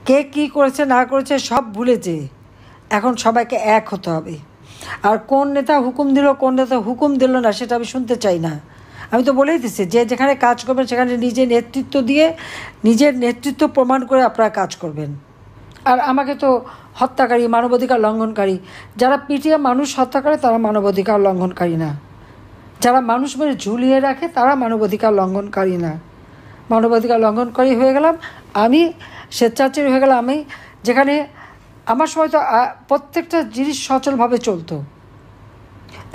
কে কী করেছে না করেছে সব ভুলেছে। এখন সবাইকে এক হতে হবে। আর কোন নেতা হুকুম দিল কোন নেতা হুকুম দিল না সেটা আমি শুনতে চাই না। আমি তো বলেই দিচ্ছি যে যেখানে কাজ করবেন সেখানে নিজের নেতৃত্ব দিয়ে নিজের নেতৃত্ব প্রমাণ করে আপনারা কাজ করবেন। আর আমাকে তো হত্যাকারী, মানবাধিকার লঙ্ঘনকারী, যারা পিটিয়ে মানুষ হত্যা করে তারা মানবাধিকার লঙ্ঘনকারী না। যারা মানুষ মেরে ঝুলিয়ে রাখে তারা মানবাধিকার লঙ্ঘনকারী না। মানবাধিকার লঙ্ঘনকারী হয়ে গেলাম আমি, স্বেচ্ছাচারী হয়ে গেলাম আমি। যেখানে আমার সময় তো প্রত্যেকটা জিনিস সচলভাবে চলতো,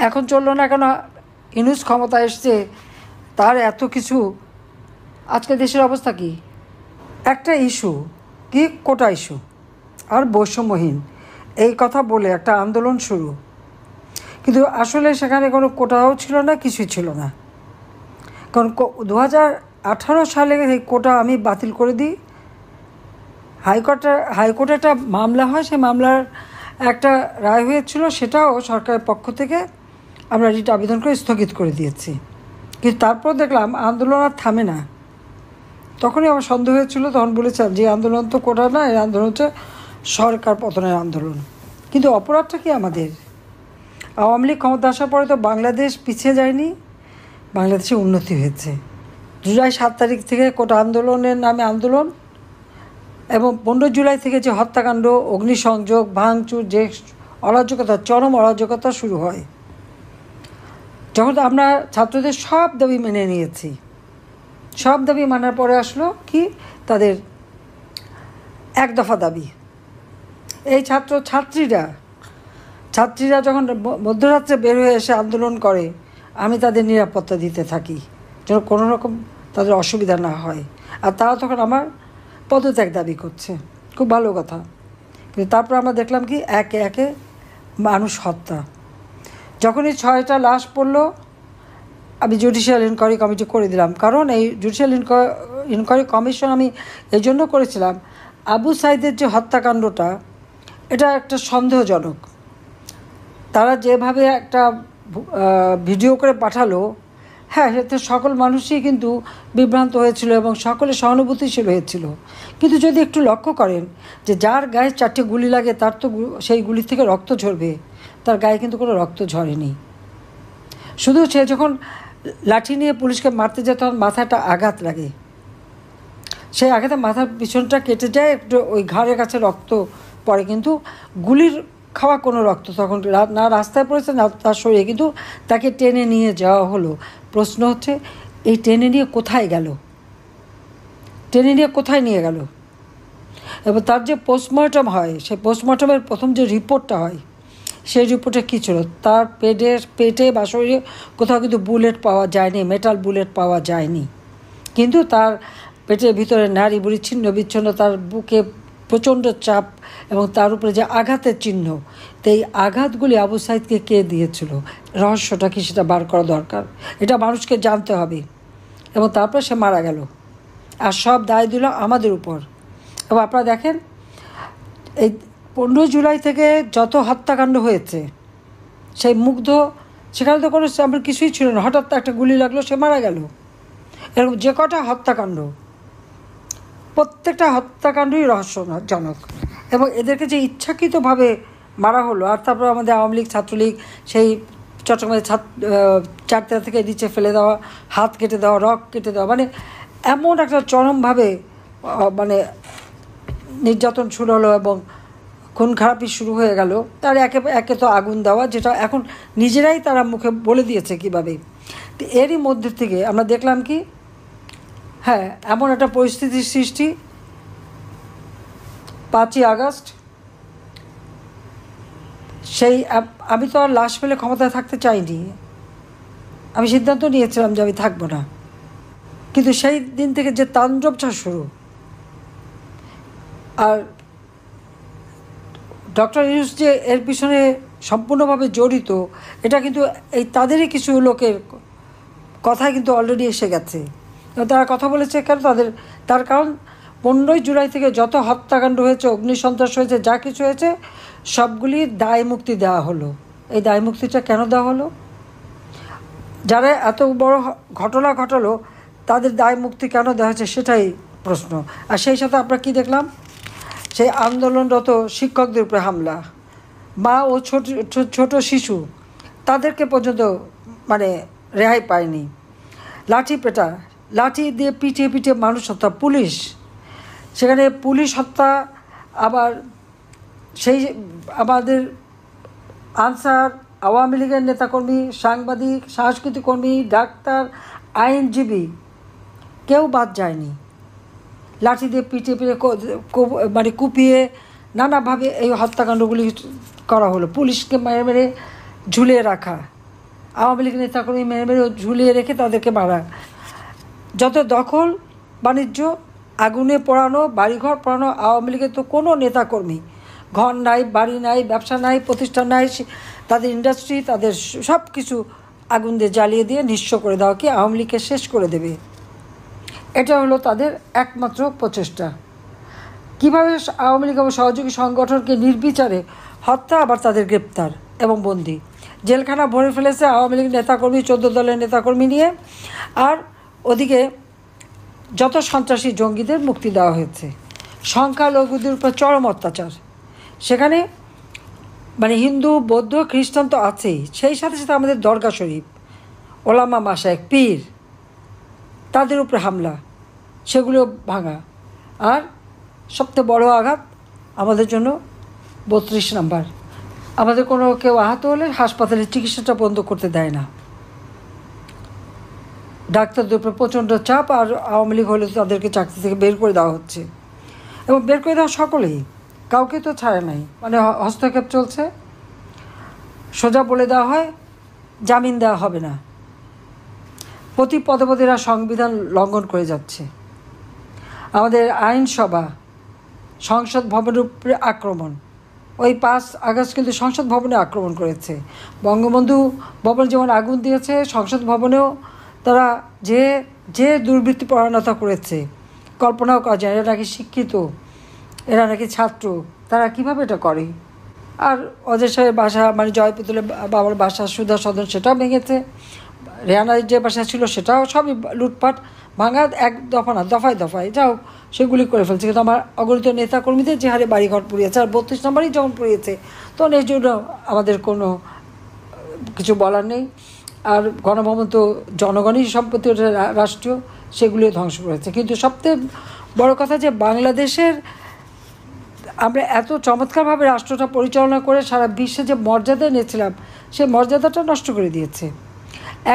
এখন চললো না কেন? ইউনূস ক্ষমতা এসছে, তার এত কিছু। আজকে দেশের অবস্থা কি? একটা ইস্যু কি, কোটা ইস্যু আর বৈষম্যহীন, এই কথা বলে একটা আন্দোলন শুরু। কিন্তু আসলে সেখানে কোনো কোটাও ছিল না, কিছুই ছিল না। কারণ 2018 সালে এই কোটা আমি বাতিল করে দিই। হাইকোর্টে একটা মামলা হয়, সেই মামলার একটা রায় হয়েছিল, সেটাও সরকারের পক্ষ থেকে আমরা রিট আবেদন করে স্থগিত করে দিয়েছি। কিন্তু তারপর দেখলাম আন্দোলন আর থামে না। তখনই আমার সন্দেহ হয়েছিল, তখন বলেছিলাম যে আন্দোলন তো কোটা না, এই আন্দোলন হচ্ছে সরকার পতনের আন্দোলন। কিন্তু অপরাধটা কি আমাদের? আওয়ামী লীগ ক্ষমতা আসার পরে তো বাংলাদেশ পিছিয়ে যায়নি, বাংলাদেশে উন্নতি হয়েছে। জুলাই 7 তারিখ থেকে কোটা আন্দোলনের নামে আন্দোলন, এবং 15 জুলাই থেকে যে হত্যাকাণ্ড, অগ্নিসংযোগ, ভাঙচুর, যে অরাজকতা, চরম অরাজকতা শুরু হয়, যখন আমরা ছাত্রদের সব দাবি মেনে নিয়েছি, সব দাবি মানার পরে আসলো কি তাদের এক দফা দাবি। এই ছাত্রীরা যখন মধ্যরাত্রে বের হয়ে এসে আন্দোলন করে, আমি তাদের নিরাপত্তা দিতে থাকি যেন কোনো রকম তাদের অসুবিধা না হয়। আর তারা তখন আমার পদত্যাগ দাবি করছে, খুব ভালো কথা। কিন্তু তারপর আমরা দেখলাম কি একে একে মানুষ হত্যা। যখনই 6টা লাশ পড়লো, আমি জুডিশিয়াল ইনকোয়ারি কমিটি করে দিলাম। কারণ এই জুডিশিয়াল ইনকোয়ারি কমিশন আমি এই জন্য করেছিলাম, আবু সাইদের যে হত্যাকাণ্ডটা, এটা একটা সন্দেহজনক। তারা যেভাবে একটা ভিডিও করে পাঠালো, হ্যাঁ, এতে সকল মানুষই কিন্তু বিভ্রান্ত হয়েছিল এবং সকলে সহানুভূতিশীল হয়েছিল। কিন্তু যদি একটু লক্ষ্য করেন যে যার গায়ে 4টে গুলি লাগে তার তো সেই গুলি থেকে রক্ত ঝরবে, তার গায়ে কিন্তু কোনো রক্ত ঝরেনি। শুধু সে যখন লাঠি নিয়ে পুলিশকে মারতে যায় তখন মাথাটা আঘাত লাগে, সেই আঘাতে মাথার পিছনটা কেটে যায়, একটু ওই ঘাড়ের কাছে রক্ত পড়ে, কিন্তু গুলির খাওয়া কোনো রক্ত তখন না রাস্তায় পড়েছে না তার শরীরে, কিন্তু তাকে টেনে নিয়ে যাওয়া হলো। প্রশ্ন হচ্ছে এই টেনে নিয়ে কোথায় গেল, টেনে নিয়ে কোথায় নিয়ে গেল? এবং তার যে পোস্টমর্টম হয়, সেই পোস্টমর্টমের প্রথম যে রিপোর্টটা হয়, সেই রিপোর্টে কী ছিল? তার পেটে বা শরীরে কোথাও কিন্তু বুলেট পাওয়া যায়নি, মেটাল বুলেট পাওয়া যায়নি। কিন্তু তার পেটের ভিতরে নাড়ি বুড়ি ছিন্ন বিচ্ছিন্ন, তার বুকে প্রচণ্ড চাপ এবং তার উপরে যে আঘাতের চিহ্ন, তো এই আঘাতগুলি আবু সাইদকে কে দিয়েছিল, রহস্যটা কি সেটা বার করা দরকার। এটা মানুষকে জানতে হবে। এবং তারপর সে মারা গেল, আর সব দায় দিল আমাদের উপর। এবং আপনারা দেখেন এই 15 জুলাই থেকে যত হত্যাকাণ্ড হয়েছে, সেই মুগ্ধ, সেখানে তো কোনো আমার কিছুই ছিল না, হঠাৎ একটা গুলি লাগলো, সে মারা গেল। এরকম যে কটা হত্যাকাণ্ড, প্রত্যেকটা হত্যাকাণ্ডই রহস্যজনক। এবং এদেরকে যে ইচ্ছাকৃতভাবে মারা হলো, আর তারপর আমাদের আওয়ামী লীগ, ছাত্রলীগ, সেই চট্টগ্রামের 4 থেকে নিচে ফেলে দেওয়া, হাত কেটে দেওয়া, রক কেটে দেওয়া, মানে এমন একটা চরমভাবে মানে নির্যাতন শুরু হলো এবং খুন খারাপি শুরু হয়ে গেল। তার একে একে তো আগুন দেওয়া, যেটা এখন নিজেরাই তারা মুখে বলে দিয়েছে কীভাবে। তো এরই মধ্যে থেকে আমরা দেখলাম কি, হ্যাঁ, এমন একটা পরিস্থিতির সৃষ্টি। 5ই আগস্ট, সেই আমি তো আর লাশ ফেলে ক্ষমতায় থাকতে চাইনি, আমি সিদ্ধান্ত নিয়েছিলাম যে আমি থাকবো না। কিন্তু সেই দিন থেকে যে তাণ্ডবটা শুরু, আর ডক্টর ইউনূস যে এর পিছনে সম্পূর্ণভাবে জড়িত, এটা কিন্তু এই তাদেরই কিছু লোকের কথা কিন্তু অলরেডি এসে গেছে। তারা কথা বলেছে কেন তার কারণ 15 জুলাই থেকে যত হত্যাকাণ্ড হয়েছে, অগ্নিসন্ত্রাস হয়েছে, যা কিছু হয়েছে, সবগুলি দায় মুক্তি দেওয়া হলো। এই দায় মুক্তিটা কেন দেওয়া হলো? যারা এত বড় ঘটনা ঘটালো তাদের দায় মুক্তি কেন দেওয়া হয়েছে সেটাই প্রশ্ন। আর সেই সাথে আমরা কি দেখলাম, সেই আন্দোলনরত শিক্ষকদের উপরে হামলা, মা ও ছোট শিশু তাদেরকে পর্যন্ত মানে রেহাই পায়নি। লাঠি পেটা, লাঠি দিয়ে পিটিয়ে পিটিয়ে মানুষ হত্যা, পুলিশ, সেখানে পুলিশ হত্যা। আবার সেই আমাদের আনসার, আওয়ামী লীগের নেতাকর্মী, সাংবাদিক, সাংস্কৃতিক কর্মী, ডাক্তার, আইনজীবী কেউ বাদ যায়নি। লাঠি দিয়ে পিটিয়ে পিটিয়ে মানে কুপিয়ে নানাভাবে এই হত্যাকাণ্ডগুলি করা হলো। পুলিশকে মেরে মেরে ঝুলিয়ে রাখা, আওয়ামী লীগ নেতাকর্মী মেরে মেরে ঝুলিয়ে রেখে তাদেরকে মারা, যত দখল বাণিজ্য, আগুনে পোড়ানো, বাড়িঘর পোড়ানো। আওয়ামী লীগের তো কোনো নেতাকর্মী ঘর নাই, বাড়ি নাই, ব্যবসা নাই, প্রতিষ্ঠান নাই, তাদের ইন্ডাস্ট্রি, তাদের সব কিছু আগুন দিয়ে জ্বালিয়ে দিয়ে নিঃস্ব করে দেওয়া, কি আওয়ামী লীগকে শেষ করে দেবে। এটা হলো তাদের একমাত্র প্রচেষ্টা। কীভাবে আওয়ামী লীগ এবং সহযোগী সংগঠনকে নির্বিচারে হত্যা, আবার তাদের গ্রেপ্তার এবং বন্দি, জেলখানা ভরে ফেলেছে আওয়ামী লীগ নেতাকর্মী, 14 দলের নেতাকর্মী নিয়ে। আর ওদিকে যত সন্ত্রাসী জঙ্গিদের মুক্তি দেওয়া হয়েছে। সংখ্যালঘুদের উপর চরম অত্যাচার, সেখানে মানে হিন্দু, বৌদ্ধ, খ্রিস্টান তো আছেই, সেই সাথে সাথে আমাদের দরগা শরীফ, ওলামা মাশায়েখ, পীর, তাদের উপরে হামলা, সেগুলো ভাঙা। আর সবচেয়ে বড় আঘাত আমাদের জন্য 32 নাম্বার, আমাদের কোনো কেউ আহত হলে হাসপাতালে চিকিৎসাটা বন্ধ করতে দেয় না। ডাক্তারদের উপরে প্রচণ্ড চাপ, আর আওয়ামী লীগ হলে তাদেরকে চাকরি থেকে বের করে দেওয়া হচ্ছে, এবং বের করে দেওয়া সকলেই, কাউকে তো ছাড়ে নাই, মানে হস্তক্ষেপ চলছে। সোজা বলে দেওয়া হয় জামিন দেওয়া হবে না। প্রতি পদে পদে এরা সংবিধান লঙ্ঘন করে যাচ্ছে। আমাদের আইনসভা, সংসদ ভবনের উপরে আক্রমণ, ওই 5 আগস্ট কিন্তু সংসদ ভবনে আক্রমণ করেছে। বঙ্গবন্ধু ভবন যেমন আগুন দিয়েছে, সংসদ ভবনেও তারা যে যে দুর্বৃত্তিপরায়ণতা করেছে কল্পনাও করা যায়। এরা নাকি শিক্ষিত, এরা নাকি ছাত্র, তারা কিভাবে এটা করে। আর অজয় সাহেবের বাসা, মানে জয়পুতুলের বাবার বাসা সুধা সদন, সেটাও ভেঙেছে। রেহানার যে বাসা ছিল সেটাও সবই লুটপাট, ভাঙা, এক দফা না, দফায় দফায় যাও সেগুলি করে ফেলছে। কিন্তু আমার অগণিত নেতাকর্মীদের যে হারে বাড়িঘর পুড়িয়েছে, আর 32 নম্বরই যখন পুড়িয়েছে, তখন এই জন্য আমাদের কোনো কিছু বলার নেই। আর গণভবন তো জনগণই সম্পত্তি, ওটা রাষ্ট্রীয়, সেগুলিও ধ্বংস করেছে। কিন্তু সবচেয়ে বড় কথা যে বাংলাদেশের আমরা এত চমৎকারভাবে রাষ্ট্রটা পরিচালনা করে সারা বিশ্বে যে মর্যাদা নিয়েছিলাম, সেই মর্যাদাটা নষ্ট করে দিয়েছে।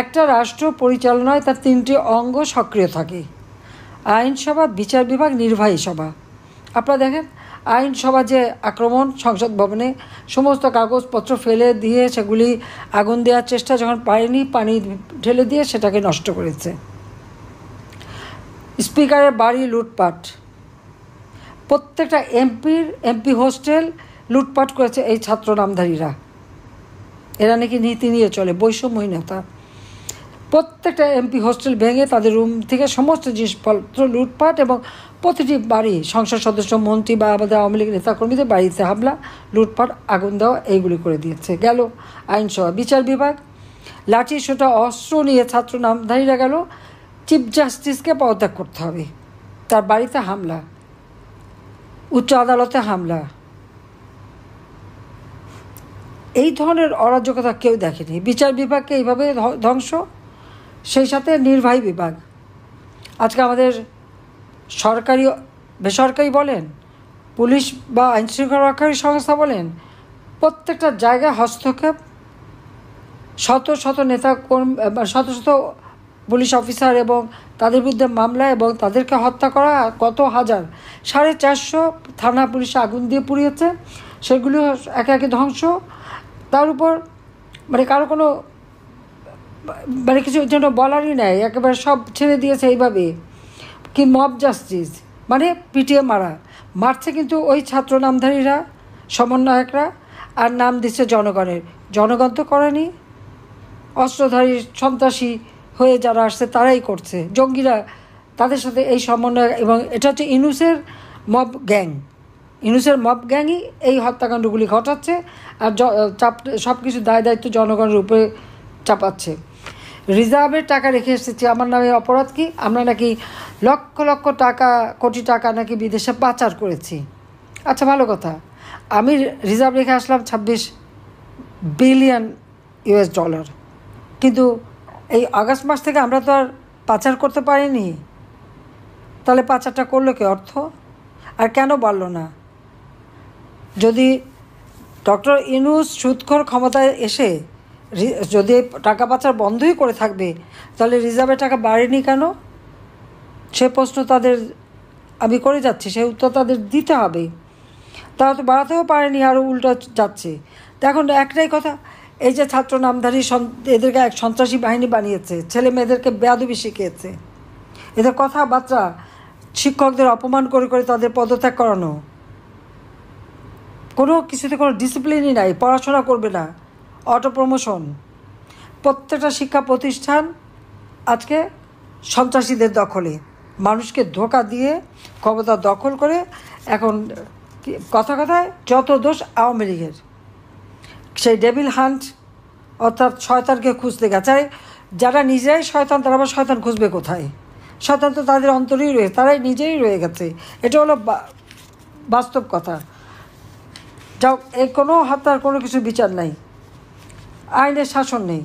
একটা রাষ্ট্র পরিচালনায় তার 3টি অঙ্গ সক্রিয় থাকে: আইনসভা, বিচার বিভাগ, নির্বাহী সভা। আপনারা দেখেন আইনসভা যে আক্রমণ, সংসদ ভবনে সমস্ত কাগজপত্র ফেলে দিয়ে সেগুলি আগুন দেওয়ার চেষ্টা, যখন পারেনি পানি ঢেলে দিয়ে সেটাকে নষ্ট করেছে। স্পিকারের বাড়ি লুটপাট, প্রত্যেকটা এমপি হোস্টেল লুটপাট করেছে এই ছাত্র নামধারীরা। এরা নাকি নীতি নিয়ে চলে, বৈষম্যহীনতা। প্রত্যেকটা এমপি হোস্টেল ভেঙে তাদের রুম থেকে সমস্ত জিনিসপত্র লুটপাট, এবং প্রতিটি বাড়ি, সংসদ সদস্য, মন্ত্রী বা আমাদের আওয়ামী লীগ নেতাকর্মীদের বাড়িতে হামলা, লুটপাট, আগুন দেওয়া, এইগুলি করে দিয়েছে। গেল আইনসভা। বিচার বিভাগ, লাঠি সোটা অস্ত্র নিয়ে ছাত্র নামধারীরা গেল, চিফ জাস্টিসকে পদত্যাগ করতে হবে, তার বাড়িতে হামলা, উচ্চ আদালতে হামলা। এই ধরনের অরাজকতা কেউ দেখেনি। বিচার বিভাগকে এইভাবে ধ্বংস, সেই সাথে নির্বাহী বিভাগ। আজকে আমাদের সরকারি, বেসরকারি বলেন, পুলিশ বা আইনশৃঙ্খলা রক্ষাকারী সংস্থা বলেন, প্রত্যেকটা জায়গায় হস্তক্ষেপ, শত শত নেতা কর্মী, শত শত পুলিশ অফিসার এবং তাদের বিরুদ্ধে মামলা, এবং তাদেরকে হত্যা করা, কত হাজার, 450 থানা পুলিশে আগুন দিয়ে পুড়িয়েছে, সেগুলো একে একে ধ্বংস। তার উপর মানে কারো কোনো মানে কিছু জন্য বলারই নাই, একেবারে সব ছেড়ে দিয়েছে এইভাবে। কি মব জাস্টিস, মানে পিটিয়ে মারছে কিন্তু ওই ছাত্র নামধারীরা, সমন্বয়করা, আর নাম দিচ্ছে জনগণের। জনগণ তো করেনি, অস্ত্রধারী সন্ত্রাসী হয়ে যারা আসছে তারাই করছে, জঙ্গিরা, তাদের সাথে এই সমন্বয়। এবং এটা হচ্ছে ইউনূসের মব গ্যাং, ইউনূসের মব গ্যাংই এই হত্যাকাণ্ডগুলি ঘটাচ্ছে, আর সব কিছু দায় দায়িত্ব জনগণের উপরে চাপাচ্ছে। রিজার্ভের টাকা রেখে এসেছি, আমার নামে অপরাধ কি? আমরা নাকি লক্ষ লক্ষ টাকা, কোটি টাকা নাকি বিদেশে পাচার করেছি। আচ্ছা, ভালো কথা। আমি রিজার্ভ রেখে আসলাম 26 বিলিয়ন ইউএস ডলার, কিন্তু এই আগস্ট মাস থেকে আমরা তো আর পাচার করতে পারিনি। তাহলে পাচারটা করলো কি অর্থ? আর কেন বাড়লো না? যদি ডক্টর ইউনূস সুদখোর ক্ষমতায় এসে যদি টাকা পাচার বন্ধই করে থাকবে, তাহলে রিজার্ভের টাকা বাড়েনি কেন? সে প্রশ্ন তাদের আমি করে যাচ্ছি, সেই উত্তর তাদের দিতে হবে। তারা তো বাড়াতেও পারেনি, আরও উল্টো যাচ্ছে। তো এখন একটাই কথা, এই যে ছাত্র নামধারী এদেরকে এক সন্ত্রাসী বাহিনী বানিয়েছে, ছেলে মেয়েদেরকে বেয়াদবি শিখিয়েছে, এদের কথাবার্তা, শিক্ষকদের অপমান করে করে তাদের পদত্যাগ করানো, কোনো কিছুতে কোনো ডিসিপ্লিনই নাই, পড়াশোনা করবে না, অটো প্রমোশন। প্রত্যেকটা শিক্ষা প্রতিষ্ঠান আজকে সন্ত্রাসীদের দখলে, মানুষকে ধোঁকা দিয়ে ক্ষমতা দখল করে। এখন কথায় যত দোষ আওয়ামী লীগের। সেই ডেভিল হান্ট, অর্থাৎ শয়তানকে খুঁজতে গেছে। যারা নিজেরাই শয়তান, তারা আবার শয়তান খুঁজবে কোথায়? শয়তান তো তাদের অন্তরেই রয়েছে, তারাই নিজেই রয়ে গেছে। এটা হলো বাস্তব কথা। যাও, এই কোনো হত্যার কোনো কিছু বিচার নাই, আইনের শাসন নেই।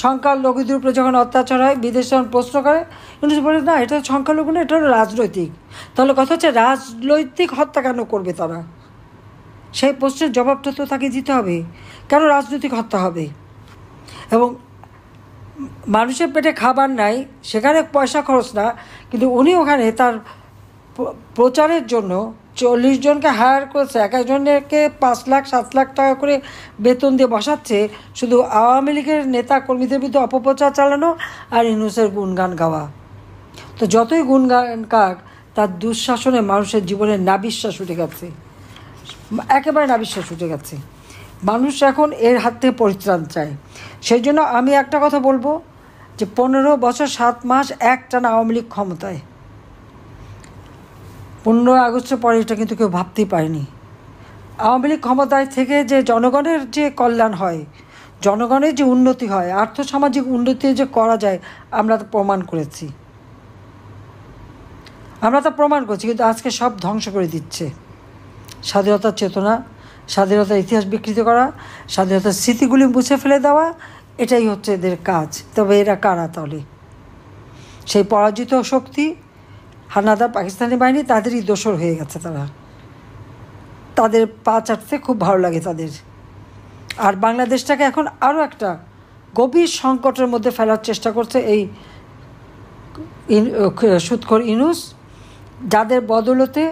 সংখ্যালঘুদের উপরে যখন অত্যাচার হয়, বিদেশে যখন প্রশ্ন করে, কিন্তু বলে না এটা সংখ্যালঘু না, এটা হলো রাজনৈতিক। তাহলে কথা হচ্ছে রাজনৈতিক হত্যা কেন করবে তারা? সেই প্রশ্নের জবাবটা তো তাকে দিতে হবে, কেন রাজনৈতিক হত্যা হবে? এবং মানুষের পেটে খাবার নাই, সেখানে পয়সা খরচ না, কিন্তু উনি ওখানে তার প্রচারের জন্য 40 জনকে হায়ার করেছে, এক একজনকে 5 লাখ 7 লাখ টাকা করে বেতন দিয়ে বসাচ্ছে, শুধু আওয়ামী লীগের নেতা কর্মীদের বিরুদ্ধে অপপ্রচার চালানো আর ইউনূসের গুণগান গাওয়া। তো যতই গুণগান কাক, তার দুঃশাসনে মানুষের জীবনে নাবিশ্বাস উঠে গেছে, একেবারে নাবিশ্বাস উঠে গেছে। মানুষ এখন এর হাত থেকে পরিত্রাণ চায়। সেই জন্য আমি একটা কথা বলবো, যে 15 বছর 7 মাস একটানা আওয়ামী লীগ ক্ষমতায়, 15 আগস্টের পরে এটা কিন্তু কেউ ভাবতেই পারেনি। আওয়ামী লীগ ক্ষমতায় থেকে যে জনগণের যে কল্যাণ হয়, জনগণের যে উন্নতি হয়, আর্থসামাজিক উন্নতি যে করা যায়, আমরা তো প্রমাণ করেছি। কিন্তু আজকে সব ধ্বংস করে দিচ্ছে। স্বাধীনতার চেতনা, স্বাধীনতার ইতিহাস বিকৃত করা, স্বাধীনতার স্মৃতিগুলি মুছে ফেলে দেওয়া, এটাই হচ্ছে এদের কাজ। তবে এরা কারা তাহলে? সেই পরাজিত শক্তি, হানাদার পাকিস্তানি বাহিনী, তাদেরই দোসর হয়ে গেছে। তাদের পা চাটতে খুব ভালো লাগে তাদের। আর বাংলাদেশটাকে এখন আরও একটা গভীর সংকটের মধ্যে ফেলার চেষ্টা করছে এই সুদখোর ইউনূস, যাদের বদৌলতে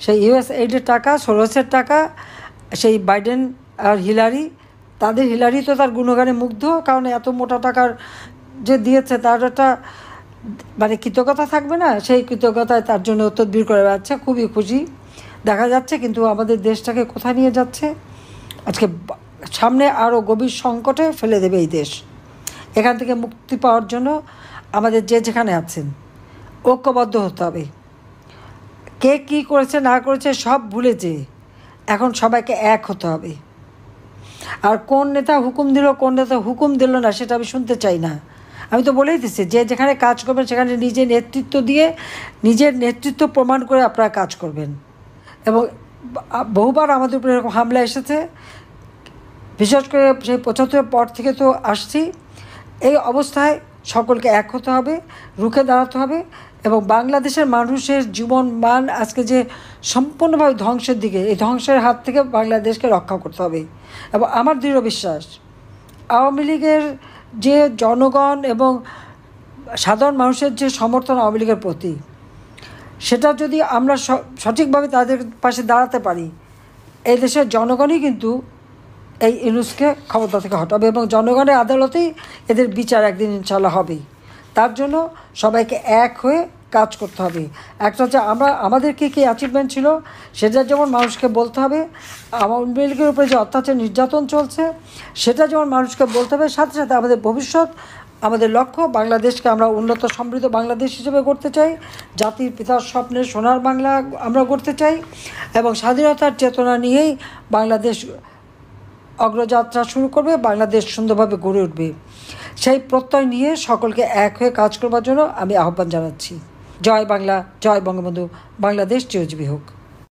সেই ইউএসএইডের টাকা, সোরসের টাকা, সেই বাইডেন আর হিলারি তো তার গুণগানে মুগ্ধ, কারণ এত মোটা টাকার যে দিয়েছে তার একটা মানে কৃতজ্ঞতা থাকবে না, সেই কৃতজ্ঞতায় তার জন্য তদবির করে বেড়াচ্ছে, খুবই খুশি দেখা যাচ্ছে। কিন্তু আমাদের দেশটাকে কোথায় নিয়ে যাচ্ছে? আজকে সামনে আরও গভীর সংকটে ফেলে দেবে এই দেশ। এখান থেকে মুক্তি পাওয়ার জন্য আমাদের যে যেখানে আছেন ঐক্যবদ্ধ হতে হবে। কে কী করেছে না করেছে সব ভুলে যেয়ে এখন সবাইকে এক হতে হবে। আর কোন নেতা হুকুম দিল, কোন নেতা হুকুম দিল না, সেটা আমি শুনতে চাই না। আমি তো বলেই দিচ্ছি, যে যেখানে কাজ করবেন সেখানে নিজে নেতৃত্ব দিয়ে, নিজের নেতৃত্ব প্রমাণ করে আপনারা কাজ করবেন। এবং বহুবার আমাদের উপরে এরকম হামলা এসেছে, বিশেষ করে সেই 75 পর থেকে তো আসছি। এই অবস্থায় সকলকে এক হতে হবে, রুখে দাঁড়াতে হবে। এবং বাংলাদেশের মানুষের জীবন মান আজকে যে সম্পূর্ণভাবে ধ্বংসের দিকে, এই ধ্বংসের হাত থেকে বাংলাদেশকে রক্ষা করতে হবে। এবং আমার দৃঢ় বিশ্বাস, আওয়ামী লীগের যে জনগণ এবং সাধারণ মানুষের যে সমর্থন আওয়ামী লীগের প্রতি, সেটা যদি আমরা সঠিকভাবে তাদের পাশে দাঁড়াতে পারি, এই দেশের জনগণই কিন্তু এই ইউনূসকে ক্ষমতা থেকে হটাবে এবং জনগণের আদালতেই এদের বিচার একদিন ইনশাল্লাহ হবেই। তার জন্য সবাইকে এক হয়ে কাজ করতে হবে। একটা হচ্ছে আমাদের কী কী অ্যাচিভমেন্ট ছিল সেটা যেমন মানুষকে বলতে হবে, আওয়ামী লীগের উপরে যে অত্যাচার নির্যাতন চলছে সেটা যেমন মানুষকে বলতে হবে, সাথে সাথে আমাদের ভবিষ্যৎ, আমাদের লক্ষ্য বাংলাদেশকে আমরা উন্নত সমৃদ্ধ বাংলাদেশ হিসেবে গড়তে চাই, জাতির পিতার স্বপ্নের সোনার বাংলা আমরা গড়তে চাই এবং স্বাধীনতার চেতনা নিয়েই বাংলাদেশ অগ্রযাত্রা শুরু করবে, বাংলাদেশ সুন্দরভাবে গড়ে উঠবে। সেই প্রত্যয় নিয়ে সকলকে এক হয়ে কাজ করবার জন্য আমি আহ্বান জানাচ্ছি। জয় বাংলা, জয় বঙ্গবন্ধু, বাংলাদেশ চিরজীবী হোক।